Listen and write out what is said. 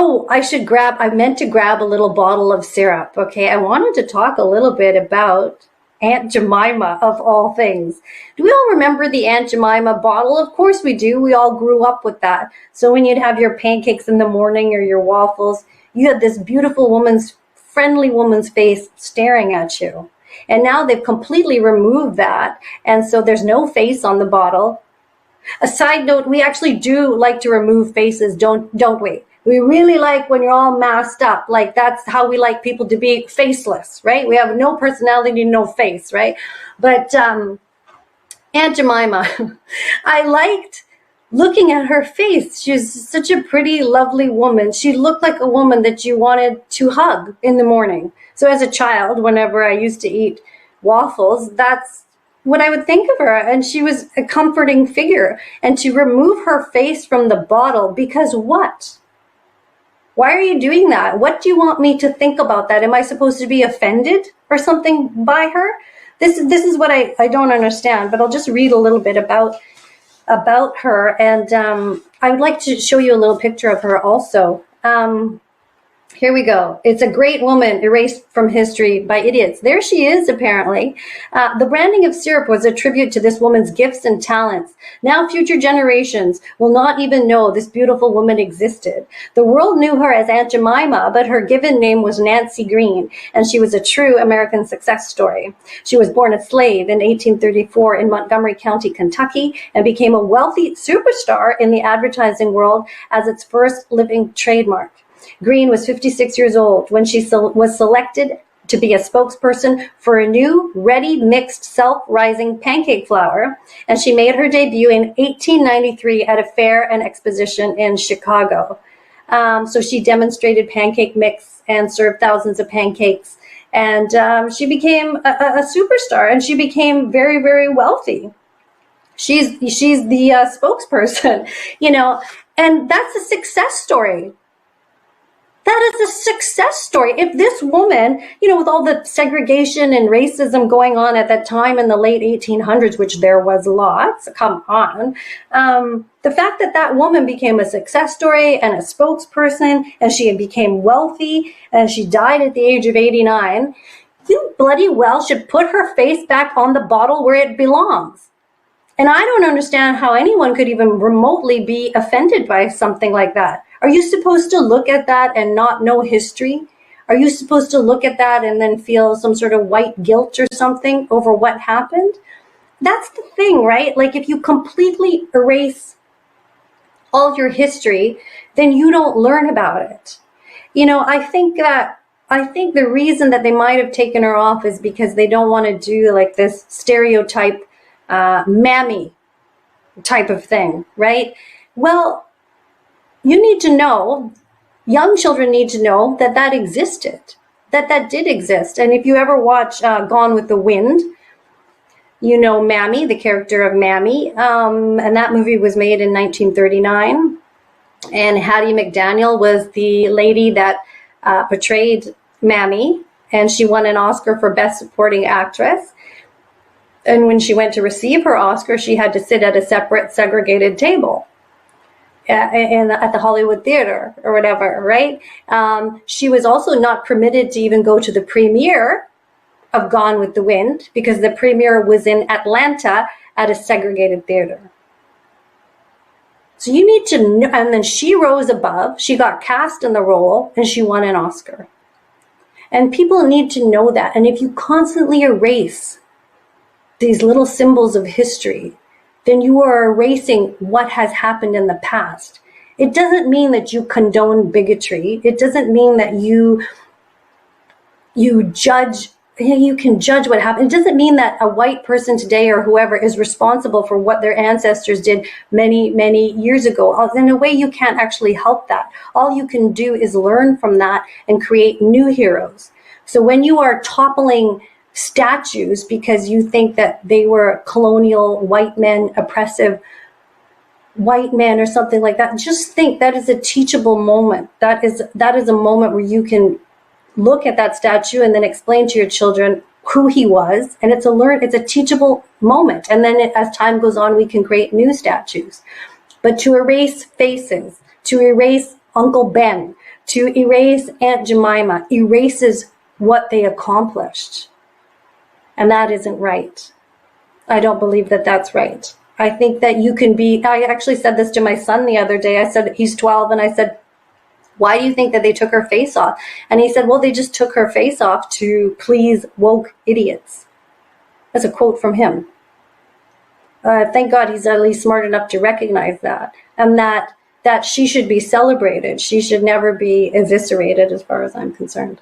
Oh, I meant to grab a little bottle of syrup. Okay, I wanted to talk a little bit about Aunt Jemima, of all things. Do we all remember the Aunt Jemima bottle? Of course we do. We all grew up with that. So when you'd have your pancakes in the morning or your waffles, you had this beautiful friendly woman's face staring at you. And now they've completely removed that. And so there's no face on the bottle. A side note, we actually do like to remove faces, don't we? We really like when you're all masked up. Like, that's how we like people to be, faceless, right? We have no personality, no face, right? But Aunt Jemima, I liked looking at her face. She's such a pretty, lovely woman. She looked like a woman that you wanted to hug in the morning. So as a child, whenever I used to eat waffles, that's what I would think of her. And she was a comforting figure. And to remove her face from the bottle, because what? Why are you doing that? What do you want me to think about that? Am I supposed to be offended or something by her? This is what I don't understand, but I'll just read a little bit about her. And I would like to show you a little picture of her also. Here we go. It's a great woman erased from history by idiots. There she is, apparently. The branding of syrup was a tribute to this woman's gifts and talents. Now future generations will not even know this beautiful woman existed. The world knew her as Aunt Jemima, but her given name was Nancy Green, and she was a true American success story. She was born a slave in 1834 in Montgomery County, Kentucky, and became a wealthy superstar in the advertising world as its first living trademark. Green was 56 years old when she was selected to be a spokesperson for a new ready-mixed self-rising pancake flour, and she made her debut in 1893 at a fair and exposition in Chicago. So she demonstrated pancake mix and served thousands of pancakes, and she became a superstar, and she became very, very wealthy. She's the spokesperson, and that's a success story. That is a success story. If this woman, with all the segregation and racism going on at that time in the late 1800s, which there was lots, come on, the fact that woman became a success story and a spokesperson, and she became wealthy, and she died at the age of 89, you bloody well should put her face back on the bottle where it belongs. And I don't understand how anyone could even remotely be offended by something like that. Are you supposed to look at that and not know history? Are you supposed to look at that and then feel some sort of white guilt or something over what happened? That's the thing, right? Like, if you completely erase all your history, then you don't learn about it. I think the reason that they might have taken her off is because they don't want to do like this stereotype mammy type of thing, right? Well, you need to know, young children need to know that existed, that did exist. And if you ever watch Gone with the Wind, Mammy, the character of Mammy, and that movie was made in 1939. And Hattie McDaniel was the lady that portrayed Mammy, and she won an Oscar for Best Supporting Actress. And when she went to receive her Oscar, she had to sit at a separate, segregated table at the Hollywood Theater or whatever, right? She was also not permitted to even go to the premiere of Gone with the Wind because the premiere was in Atlanta at a segregated theater. So you need to know, and then she rose above, she got cast in the role, and she won an Oscar. And people need to know that. And if you constantly erase these little symbols of history, then you are erasing what has happened in the past. It doesn't mean that you condone bigotry. It doesn't mean that you judge, you can judge what happened. It doesn't mean that a white person today or whoever is responsible for what their ancestors did many, many years ago. In a way, you can't actually help that. All you can do is learn from that and create new heroes. So when you are toppling statues because you think that they were colonial white men, oppressive white men or something like that, just think that is a teachable moment. That is a moment where you can look at that statue and then explain to your children who he was, and it's a teachable moment. And then as time goes on, we can create new statues. But to erase faces, to erase Uncle Ben, To erase Aunt Jemima erases what they accomplished. And that isn't right. I don't believe that that's right. I think that you can be, I actually said this to my son the other day. I said, he's 12, and I said, why do you think that they took her face off? And he said, well, they just took her face off to please woke idiots. That's a quote from him. Thank God he's at least smart enough to recognize that. And that she should be celebrated. She should never be eviscerated as far as I'm concerned.